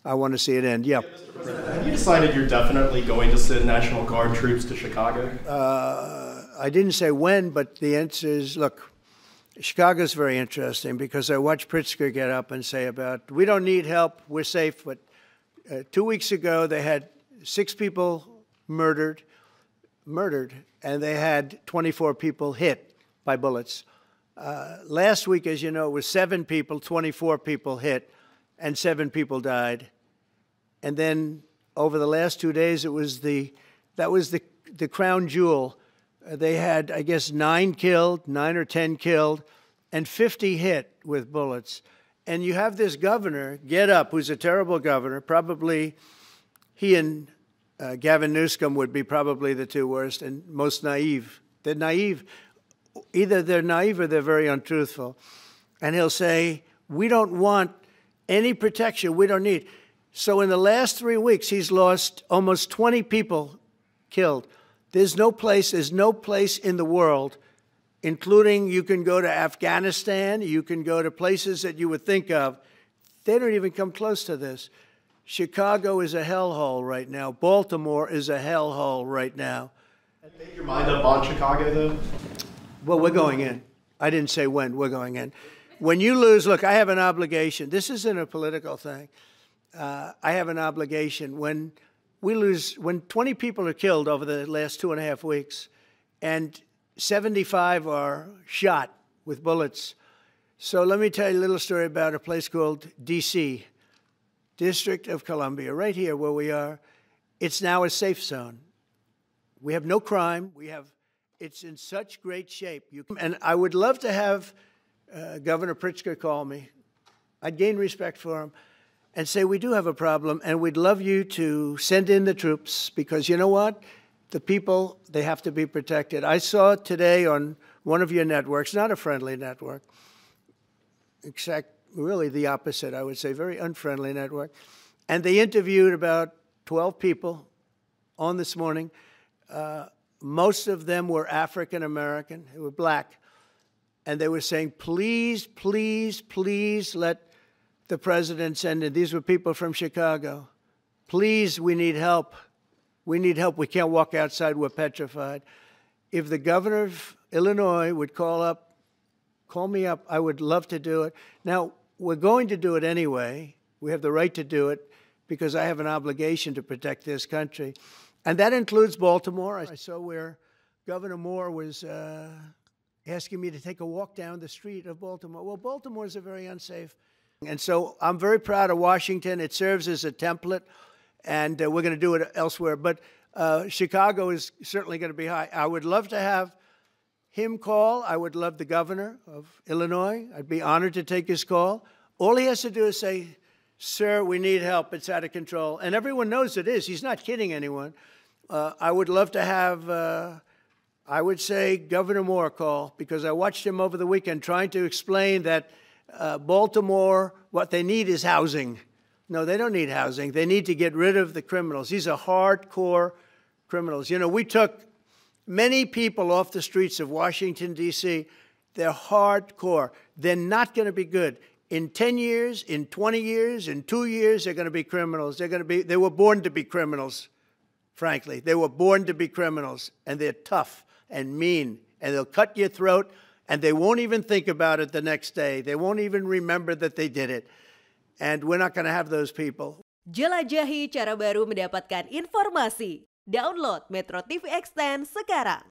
I want to see it end. Yep. Mr. President, have you decided you're definitely going to send National Guard troops to Chicago? I didn't say when, but the answer is, look, Chicago's very interesting because I watched Pritzker get up and say about, we don't need help, we're safe. But 2 weeks ago, they had 6 people murdered, and they had 24 people hit by bullets. Last week, as you know, it was 7 people, 24 people hit, and 7 people died. And then over the last 2 days, that was the crown jewel. They had, I guess, 9 or 10 killed, and 50 hit with bullets. And you have this governor get up, who's a terrible governor. Probably he and Gavin Newsom would be probably the 2 worst and most naive. They're naive. Either they're naive or they're very untruthful. And he'll say, we don't want any protection. We don't need. So in the last 3 weeks, he's lost almost 20 people killed. There's no place in the world, including you can go to Afghanistan, you can go to places that you would think of. They don't even come close to this. Chicago is a hellhole right now. Baltimore is a hellhole right now. Make your mind up on Chicago, though? Well, we're going in. I didn't say when. We're going in. When you lose, look, I have an obligation. This isn't a political thing. I have an obligation. When we lose, when 20 people are killed over the last 2.5 weeks, and 75 are shot with bullets. So let me tell you a little story about a place called D.C., District of Columbia, right here where we are. It's now a safe zone. We have no crime. It's in such great shape. And I would love to have Governor Pritzker call me. I'd gain respect for him and say, we do have a problem, and we'd love you to send in the troops because you know what? The people, they have to be protected. I saw today on one of your networks, not a friendly network, except really the opposite, I would say, very unfriendly network. And they interviewed about 12 people on this morning. Most of them were African American, they were black. And they were saying, please, please, please let the president send in. These were people from Chicago. Please, we need help. We need help. We can't walk outside. We're petrified. If the governor of Illinois would call me up, I would love to do it. Now, we're going to do it anyway. We have the right to do it because I have an obligation to protect this country. And that includes Baltimore. I saw where Governor Moore was asking me to take a walk down the street of Baltimore. Well, Baltimore is a very unsafe. And so I'm very proud of Washington. It serves as a template, and we're going to do it elsewhere. But Chicago is certainly going to be high. I would love to have him call. I would love the governor of Illinois. I'd be honored to take his call. All he has to do is say, sir, we need help. It's out of control. And everyone knows it is. He's not kidding anyone. I would love to have, I would say, Governor Moore call, because I watched him over the weekend trying to explain that Baltimore, what they need is housing. No, they don't need housing. They need to get rid of the criminals. These are hardcore criminals. You know, we took many people off the streets of Washington, D.C. They're hardcore. They're not going to be good. In 10 years, in 20 years, in 2 years, they're going to be criminals. They were born to be criminals, frankly. They were born to be criminals, and they're tough and mean, and they'll cut your throat, and they won't even think about it the next day. They won't even remember that they did it. And we're not going to have those people. Jelajahi cara baru mendapatkan informasi. Download MetroTV Extend sekarang.